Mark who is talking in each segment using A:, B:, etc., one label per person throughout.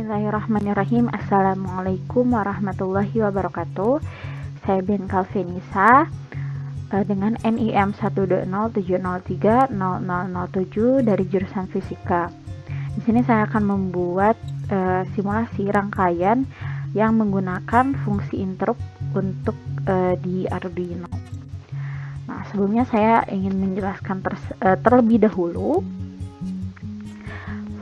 A: Bismillahirrahmanirrahim. Assalamualaikum warahmatullahi wabarakatuh. Saya bin Calvinisa dengan NIM 12070300007 dari jurusan Fisika. Di sini saya akan membuat simulasi rangkaian yang menggunakan fungsi interrupt untuk di Arduino. Nah, sebelumnya saya ingin menjelaskan terlebih dahulu.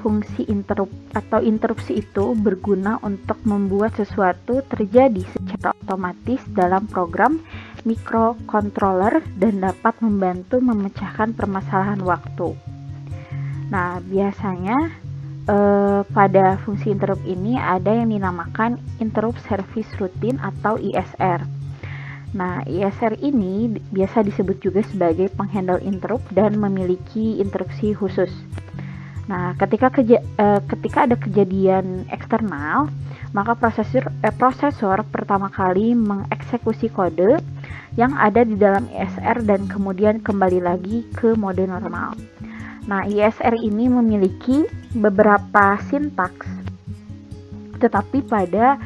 A: Fungsi interrupt atau interupsi itu berguna untuk membuat sesuatu terjadi secara otomatis dalam program microcontroller dan dapat membantu memecahkan permasalahan waktu. Nah, biasanya pada fungsi interrupt ini ada yang dinamakan interrupt service routine atau ISR. Nah, ISR ini biasa disebut juga sebagai penghandle interrupt dan memiliki instruksi khusus. Nah, ketika ada kejadian eksternal, maka prosesor pertama kali mengeksekusi kode yang ada di dalam ISR dan kemudian kembali lagi ke mode normal. Nah, ISR ini memiliki beberapa sintaks, tetapi pada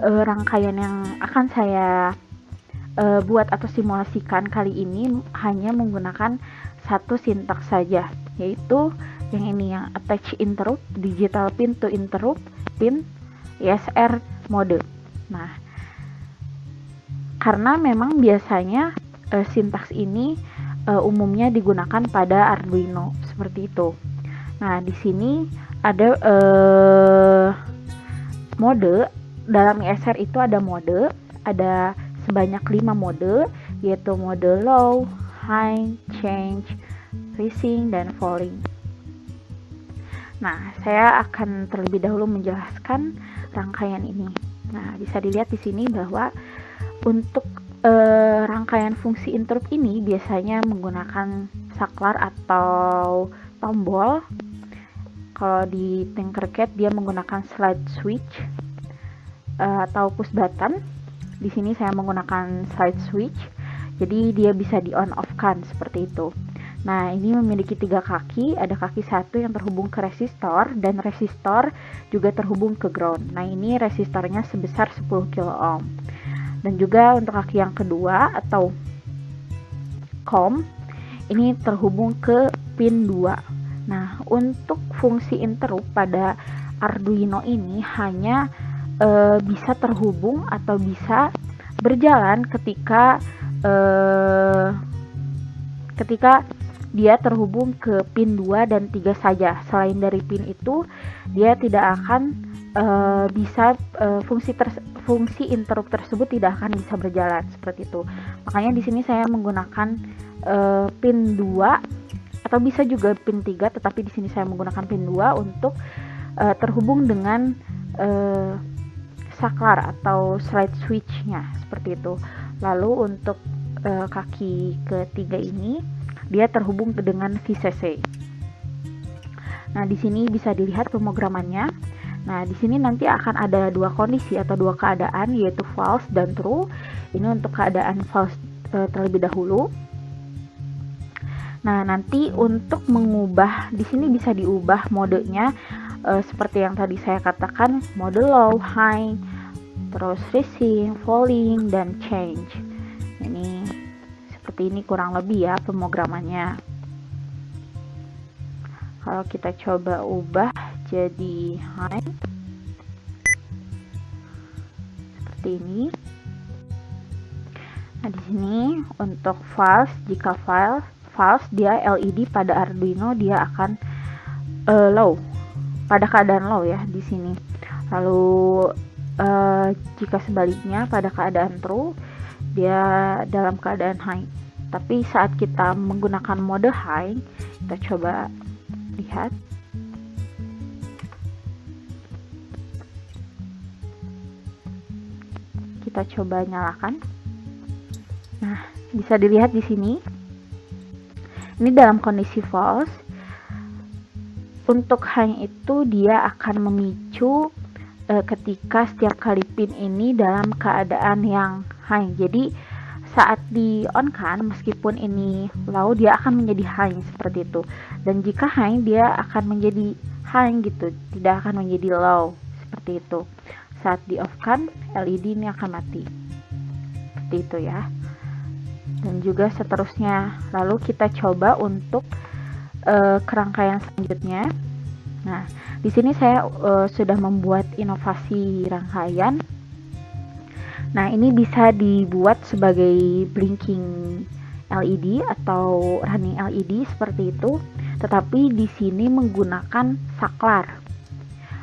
A: rangkaian yang akan saya buat atau simulasikan kali ini hanya menggunakan satu sintaks saja, yaitu yang ini, yang attach interrupt, digital pin to interrupt, pin, ISR mode. Nah, karena memang biasanya sintaks ini umumnya digunakan pada Arduino seperti itu. Nah, di sini ada mode. Dalam ISR itu ada mode, ada sebanyak 5 mode, yaitu mode low, high, change, rising, dan falling. Nah, saya akan terlebih dahulu menjelaskan rangkaian ini. Nah, bisa dilihat di sini bahwa untuk rangkaian fungsi interrupt ini biasanya menggunakan saklar atau tombol. Kalau di Tinkercad dia menggunakan slide switch atau push button. Di sini saya menggunakan slide switch. Jadi dia bisa di on off kan seperti itu. Nah, ini memiliki 3 kaki, ada kaki satu yang terhubung ke resistor, dan resistor juga terhubung ke ground. Nah, ini resistornya sebesar 10 kilo ohm. Dan juga untuk kaki yang kedua atau COM, ini terhubung ke pin 2. Nah, untuk fungsi interrupt pada Arduino ini hanya bisa terhubung atau bisa berjalan ketika dia terhubung ke pin 2 dan 3 saja. Selain dari pin itu, dia tidak akan fungsi interrupt tersebut tidak akan bisa berjalan seperti itu. Makanya di sini saya menggunakan pin 2 atau bisa juga pin 3, tetapi di sini saya menggunakan pin 2 untuk terhubung dengan saklar atau slide switch-nya seperti itu. Lalu untuk kaki ketiga ini dia terhubung dengan VCC. Nah, di sini bisa dilihat pemrogramannya. Nah, di sini nanti akan ada 2 kondisi atau 2 keadaan, yaitu false dan true. Ini untuk keadaan false terlebih dahulu. Nah, nanti untuk mengubah, di sini bisa diubah modenya seperti yang tadi saya katakan, mode low, high, terus rising, falling, dan change. Ini seperti ini kurang lebih ya pemrogramannya. Kalau kita coba ubah jadi high seperti ini. Nah, di sini untuk false, jika false dia LED pada Arduino dia akan low, pada keadaan low ya di sini. Lalu jika sebaliknya pada keadaan true dia dalam keadaan high. Tapi saat kita menggunakan mode high, kita coba lihat. Kita coba nyalakan. Nah, bisa dilihat di sini. Ini dalam kondisi false. Untuk high itu dia akan memicu ketika setiap kali pin ini dalam keadaan yang high. Jadi saat di on kan, meskipun ini low, dia akan menjadi high seperti itu. Dan jika high, dia akan menjadi high gitu, tidak akan menjadi low seperti itu. Saat di off kan, LED ini akan mati. Seperti itu ya. Dan juga seterusnya. Lalu kita coba untuk kerangkaian selanjutnya. Nah, di sini saya sudah membuat inovasi rangkaian. Nah, ini bisa dibuat sebagai blinking LED atau running LED seperti itu, tetapi di sini menggunakan saklar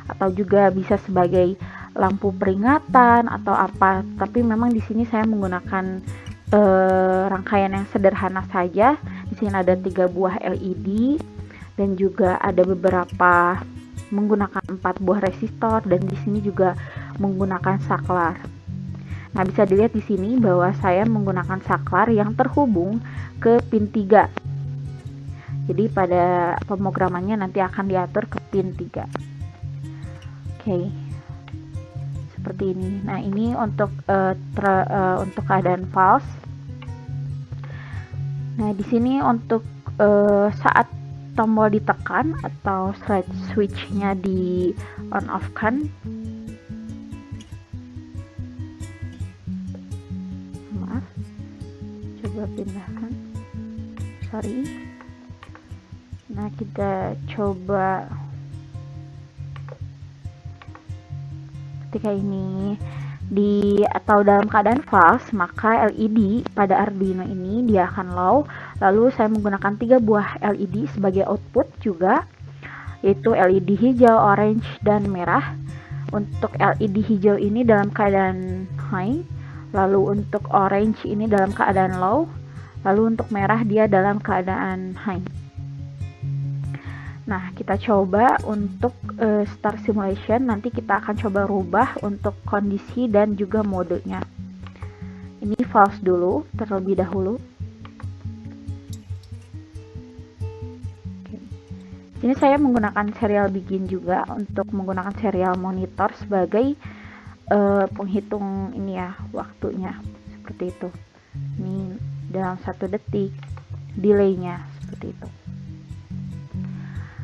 A: atau juga bisa sebagai lampu peringatan atau apa. Tapi memang di sini saya menggunakan rangkaian yang sederhana saja. Di sini ada 3 buah LED dan juga ada beberapa menggunakan 4 buah resistor dan di sini juga menggunakan saklar. Nah, bisa dilihat di sini bahwa saya menggunakan saklar yang terhubung ke pin 3. Jadi pada pemrogramannya nanti akan diatur ke pin 3. Oke. Seperti ini. Nah, ini untuk keadaan false. Nah, di sini untuk saat tombol ditekan atau switch-nya di on off kan, maaf, coba pindahkan, sorry. Nah, kita coba ketika ini atau dalam keadaan false, maka LED pada Arduino ini dia akan low. Lalu saya menggunakan 3 buah LED sebagai output juga, yaitu LED hijau, orange, dan merah. Untuk LED hijau ini dalam keadaan high, lalu untuk orange ini dalam keadaan low, lalu untuk merah dia dalam keadaan high. Nah, kita coba untuk start simulation. Nanti kita akan coba rubah untuk kondisi dan juga modenya. Ini false dulu terlebih dahulu. Oke. Ini saya menggunakan serial begin juga untuk menggunakan serial monitor sebagai penghitung ini ya, waktunya seperti itu. Ini dalam 1 detik delaynya seperti itu.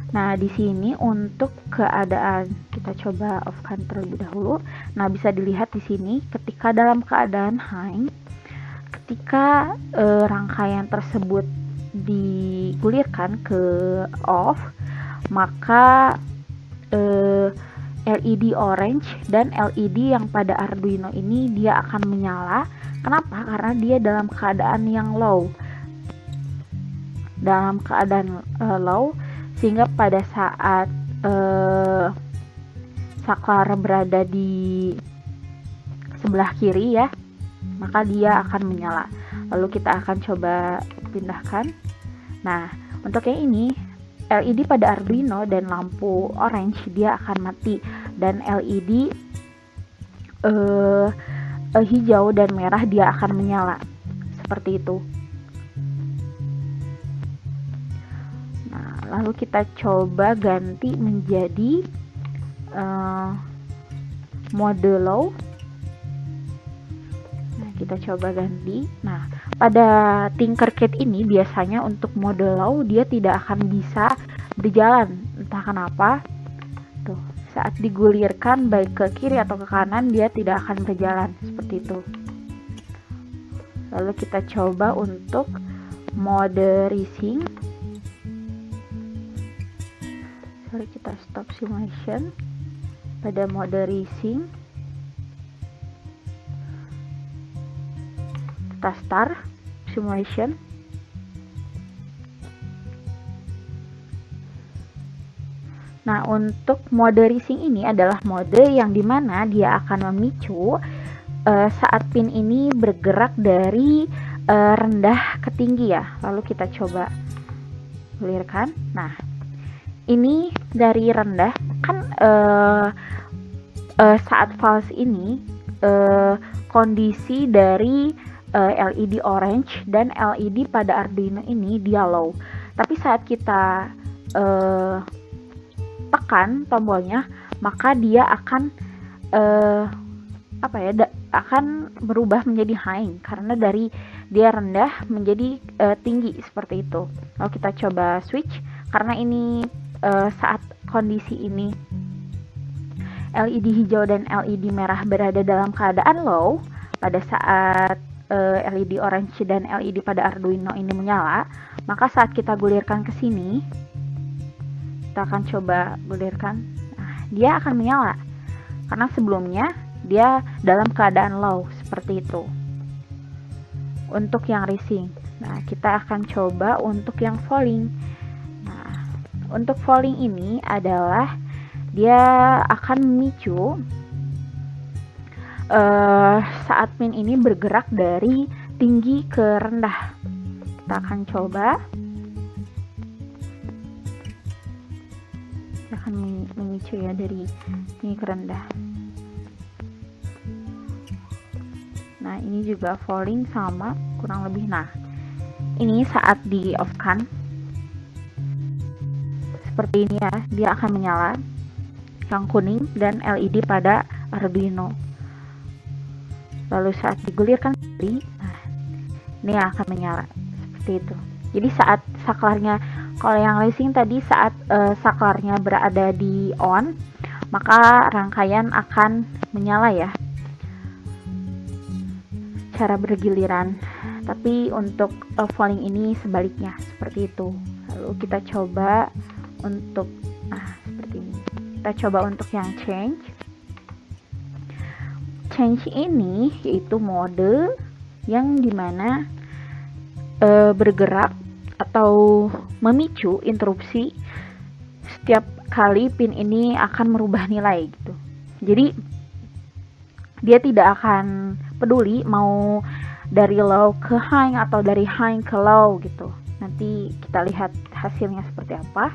A: Nah, di sini untuk keadaan kita coba off kan terlebih dahulu. Nah, bisa dilihat di sini ketika dalam keadaan high, ketika rangkaian tersebut digulirkan ke off, maka LED orange dan LED yang pada Arduino ini dia akan menyala. Kenapa? Karena dia dalam keadaan yang low. Dalam keadaan low, sehingga pada saat saklar berada di sebelah kiri ya, maka dia akan menyala. Lalu kita akan coba pindahkan. Nah, untuk yang ini LED pada Arduino dan lampu orange dia akan mati, dan LED hijau dan merah dia akan menyala seperti itu. Lalu kita coba ganti menjadi mode low. Nah, kita coba ganti. Nah, pada Tinkercad ini biasanya untuk mode low dia tidak akan bisa berjalan, entah kenapa. Tuh, saat digulirkan baik ke kiri atau ke kanan dia tidak akan berjalan seperti itu. Lalu kita coba untuk mode racing. Kita stop simulation pada mode racing, kita start simulation. Nah, untuk mode racing ini adalah mode yang dimana dia akan memicu saat pin ini bergerak dari rendah ke tinggi ya. Lalu kita coba clearkan. Nah, ini dari rendah kan saat false ini kondisi dari LED orange dan LED pada Arduino ini dia low. Tapi saat kita tekan tombolnya, maka dia akan akan berubah menjadi high karena dari dia rendah menjadi tinggi seperti itu. Lalu kita coba switch karena ini saat kondisi ini LED hijau dan LED merah berada dalam keadaan low pada saat LED orange dan LED pada Arduino ini menyala, maka saat kita gulirkan ke sini, kita akan coba gulirkan, nah, dia akan menyala karena sebelumnya dia dalam keadaan low seperti itu. Untuk yang rising, nah kita akan coba untuk yang falling. Nah, untuk falling ini adalah dia akan memicu saat pin ini bergerak dari tinggi ke rendah. Kita akan coba. Kita akan memicu ya dari tinggi ke rendah. Nah, ini juga falling sama kurang lebih. Nah, ini saat di off kan seperti ini ya, dia akan menyala yang kuning dan LED pada Arduino. Lalu saat digulirkan kembali, nah, ini akan menyala seperti itu. Jadi saat saklarnya, kalau yang racing tadi saat saklarnya berada di on, maka rangkaian akan menyala ya, cara bergiliran. Tapi untuk falling ini sebaliknya seperti itu. Lalu kita coba untuk seperti ini. Kita coba untuk yang change. Change ini yaitu mode yang dimana bergerak atau memicu interupsi setiap kali pin ini akan merubah nilai gitu. Jadi dia tidak akan peduli mau dari low ke high atau dari high ke low gitu. Nanti kita lihat hasilnya seperti apa.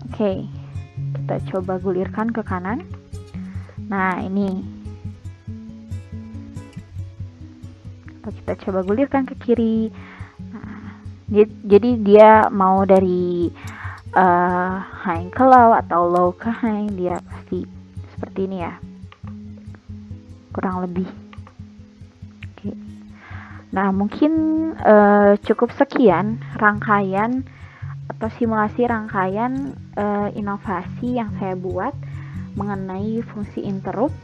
A: Oke. Kita coba gulirkan ke kanan. Nah, ini. Kita coba gulirkan ke kiri. Nah, jadi dia mau dari high ke low atau low ke high, dia pasti seperti ini ya. Kurang lebih. Oke. Nah, mungkin cukup sekian rangkaian atau simulasi rangkaian inovasi yang saya buat mengenai fungsi interrupt.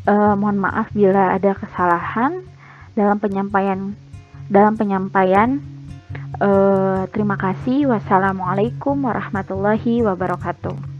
A: Mohon maaf bila ada kesalahan dalam penyampaian. Terima kasih. Wassalamualaikum warahmatullahi wabarakatuh.